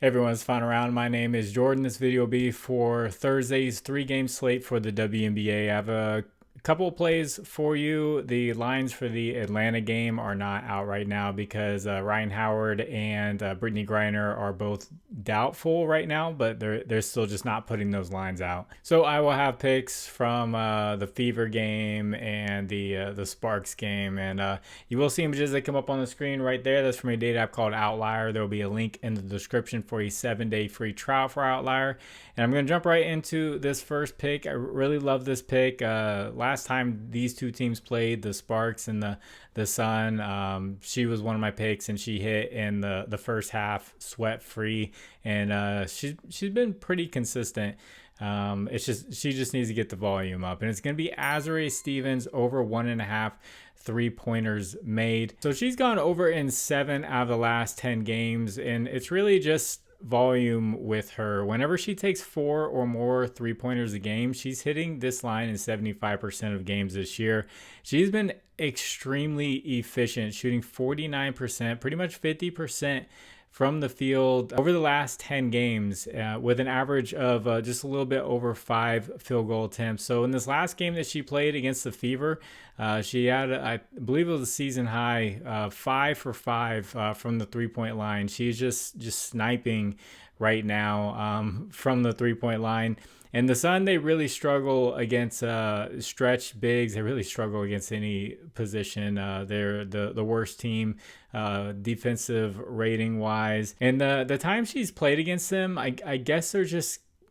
Everyone's fun around. My name is Jordan. This video will be for Thursday's 3-game slate for the WNBA. I have a couple of plays for you. The lines for the Atlanta game are not out right now because Ryan Howard and Brittany Griner are both doubtful right now, but they're still just not putting those lines out. So I will have picks from the Fever game and the Sparks game, and you will see images that come up on the screen right there. That's from a data app called Outlier. There will be a link in the description for a 7-day free trial for Outlier. And I'm going to jump right into this first pick. I really love this pick. Last time these two teams played, the Sparks and the Sun, she was one of my picks, and she hit in the first half sweat free, and she's been pretty consistent. It's just she just needs to get the volume up, and it's going to be Azerie Stevens over 1.5 3-pointers made. So she's gone over in 7 out of the last 10 games, and it's really just volume with her. Whenever she takes 4 or more 3-pointers a game, she's hitting this line in 75% of games this year. She's been extremely efficient, shooting 49%, pretty much 50% from the field over the last 10 games with an average of just a little bit over 5 field goal attempts. So in this last game that she played against the Fever, she had, I believe it was a season high, 5 for 5 from the 3-point line. She's just sniping right now from the 3-point line. And the Sun, they really struggle against stretch bigs. They really struggle against any position. They're the worst team defensive rating wise. And the time she's played against them, I guess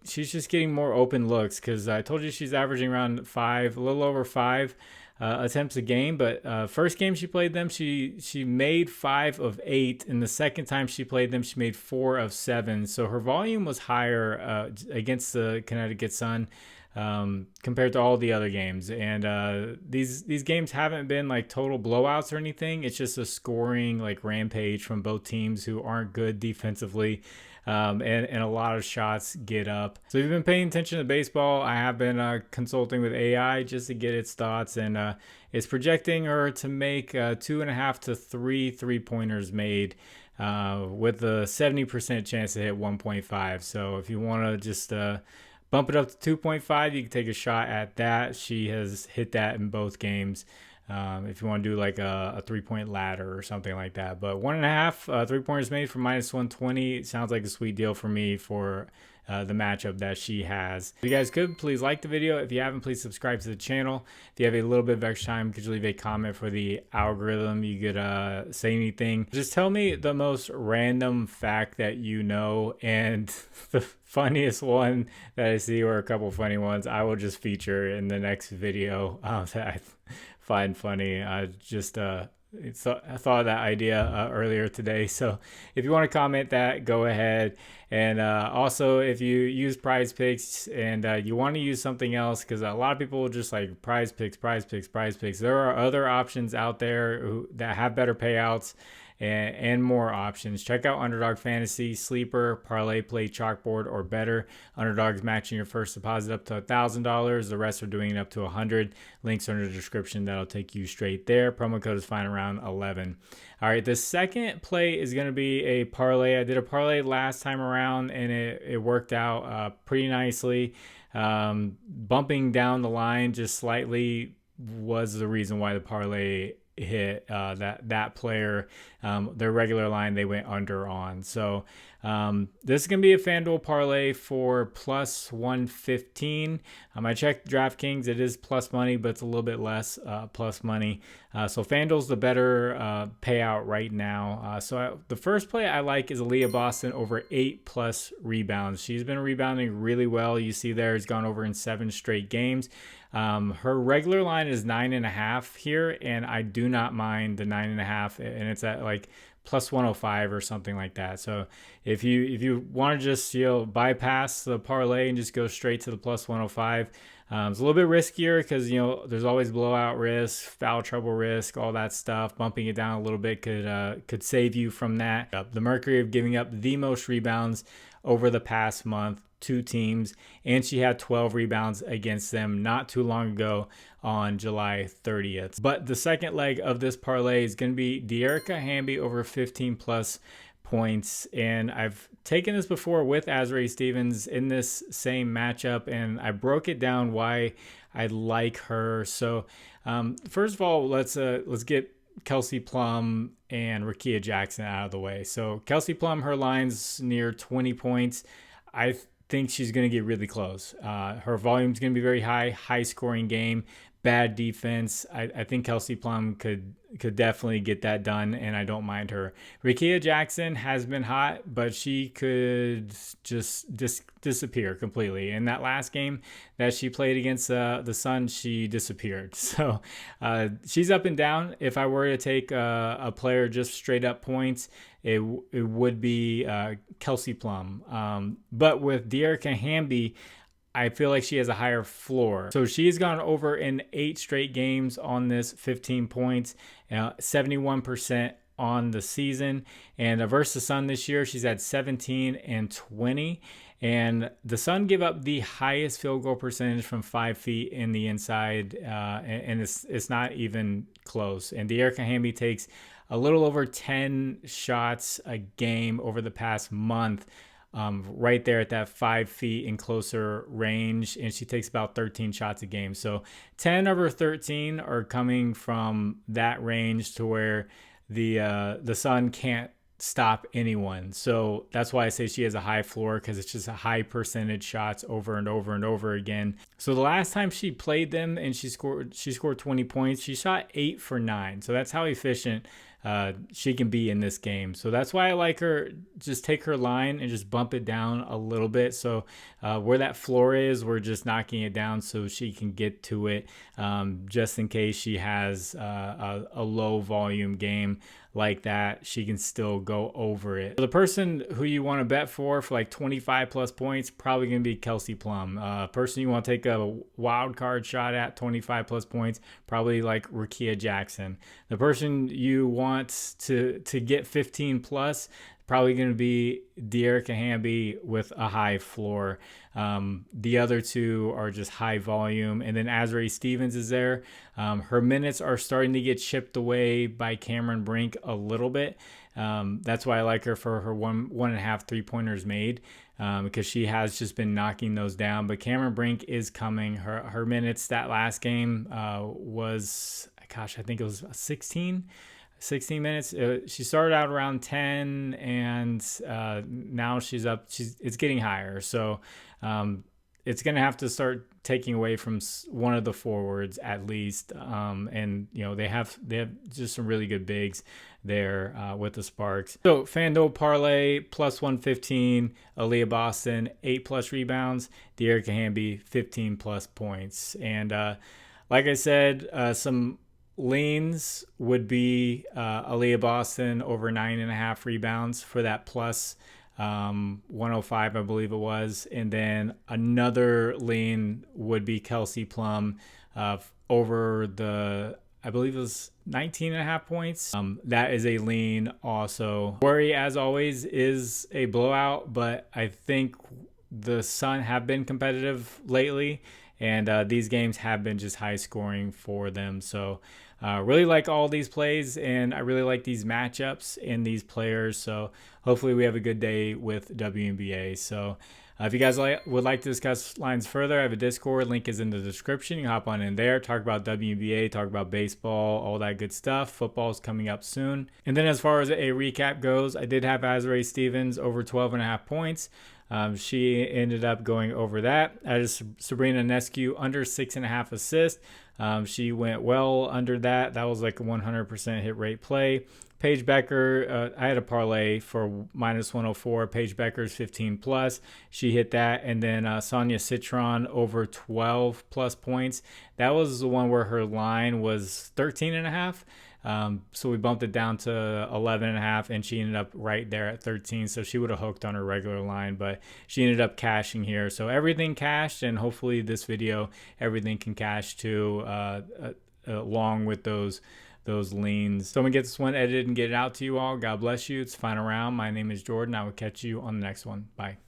she's just getting more open looks, because I told you she's averaging around 5, a little over 5 attempts a game. But first game she played them, she made 5 of 8. And the second time she played them, she made 4 of 7. So her volume was higher against the Connecticut Sun compared to all the other games. And these games haven't been like total blowouts or anything. It's just a scoring like rampage from both teams who aren't good defensively. And a lot of shots get up. So if you've been paying attention to baseball, I have been consulting with AI just to get its thoughts, and it's projecting her to make 2.5 to 3 3-pointers made with a 70% chance to hit 1.5. So if you want to just bump it up to 2.5, you can take a shot at that. She has hit that in both games. If you want to do like a 3-point ladder or something like that. But 1.5 3-pointers made for -120 sounds like a sweet deal for me for the matchup that she has. If you guys could, please like the video. If you haven't, please subscribe to the channel. If you have a little bit of extra time, could you leave a comment for the algorithm? You could say anything. Just tell me the most random fact that you know, and the funniest one that I see, or a couple funny ones, I will just feature in the next video that I find funny. I thought of that idea earlier today. So if you want to comment that, go ahead. And also, if you use Prizepicks and you want to use something else, because a lot of people will just like Prizepicks. There are other options out there that have better payouts and more options. Check out Underdog Fantasy, Sleeper, ParlayPlay, ChalkBoard, or better. Underdog's matching your first deposit up to $1,000. The rest are doing it up to $100. Links are in the description. That'll take you straight there. Promo code is fine around 11. All right, the second play is going to be a parlay. I did a parlay last time around, and it worked out pretty nicely. Bumping down the line just slightly was the reason why the parlay hit. That player, their regular line, they went under on. So this is gonna be a Fanduel parlay for +115. I checked DraftKings, it is plus money, but it's a little bit less plus money. So Fanduel's the better payout right now. The first play I like is Aaliyah Boston over 8+ rebounds. She's been rebounding really well. You see there, it's gone over in 7 straight games. Her regular line is 9.5 here, and I do not mind the 9.5, and it's at like +105 or something like that. So if you want to just bypass the parlay and just go straight to the +105, it's a little bit riskier because there's always blowout risk, foul trouble risk, all that stuff. Bumping it down a little bit could save you from that. The Mercury of giving up the most rebounds over the past month, 2 teams, and she had 12 rebounds against them not too long ago on July 30th. But the second leg of this parlay is going to be Dearica Hamby over 15+ points. And I've taken this before with Azerie Stevens in this same matchup, and I broke it down why I like her. So first of all, let's get Kelsey Plum and Rickea Jackson out of the way. So Kelsey Plum, her line's near 20 points. I think she's going to get really close. Her volume's going to be very high scoring game, bad defense. I think Kelsey Plum could definitely get that done, and I don't mind her. Rickea Jackson has been hot, but she could just disappear completely. In that last game that she played against the Sun, she disappeared. So she's up and down. If I were to take a player just straight up points, it would be Kelsey Plum. But with Dearica Hamby, I feel like she has a higher floor. So she's gone over in 8 straight games on this 15 points, 71% on the season. And versus the Sun this year, she's had 17 and 20. And the Sun give up the highest field goal percentage from 5 feet in the inside, and it's not even close. And Dearica Hamby takes a little over 10 shots a game over the past month, right there at that 5 feet in closer range, and she takes about 13 shots a game. So 10 of her 13 are coming from that range to where the Sun can't stop anyone. So that's why I say she has a high floor, because it's just a high percentage shots over and over and over again. So the last time she played them and she scored 20 points, she shot 8 for 9. So that's how efficient she can be in this game. So that's why I like her. Just take her line and just bump it down a little bit. So where that floor is, we're just knocking it down so she can get to it, just in case she has a low volume game like that, she can still go over it. So the person who you want to bet for like 25 plus points, probably going to be Kelsey Plum. Person you want to take a wild card shot at 25 plus points, probably like Rickea Jackson. The person you want to get 15 plus, probably going to be Dearica Hamby with a high floor. The other two are just high volume. And then Azerie Stevens is there. Her minutes are starting to get chipped away by Cameron Brink a little bit. That's why I like her for her one and a half 3-pointers made, because she has just been knocking those down. But Cameron Brink is coming. Her minutes that last game was, gosh, I think it was 16 minutes. She started out around 10, and now she's up. It's getting higher. So it's going to have to start taking away from one of the forwards at least. And they have just some really good bigs there with the Sparks. So FanDuel parlay plus 115, Aaliyah Boston 8+ rebounds, Dearica Hamby 15+ points. And like I said, some leans would be Aaliyah Boston over 9.5 rebounds for that plus 105, I believe it was. And then another lean would be Kelsey Plum over the, I believe it was 19.5 points. That is a lean also. Worry, as always, is a blowout, but I think the Sun have been competitive lately, and these games have been just high scoring for them. So really like all these plays, and I really like these matchups and these players. So hopefully we have a good day with WNBA. So if you guys would like to discuss lines further, I have a Discord. Link is in the description. You can hop on in there, talk about WNBA, talk about baseball, all that good stuff. Football's coming up soon. And then as far as a recap goes, I did have Azerie Stevens over 12.5 points. She ended up going over that. I just Sabrina Ionescu under 6.5 assists. She went well under that. That was like a 100% hit rate play. Paige Becker, I had a parlay for minus 104. Paige Becker's 15+. She hit that. And then Sonia Citron over 12+ points. That was the one where her line was 13.5. So we bumped it down to 11.5, and she ended up right there at 13. So she would have hooked on her regular line, but she ended up cashing here. So everything cashed, and hopefully this video, everything can cash too, along with those leans. So I'm gonna get this one edited and get it out to you all. God bless you. It's final round. My name is Jordan. I will catch you on the next one. Bye.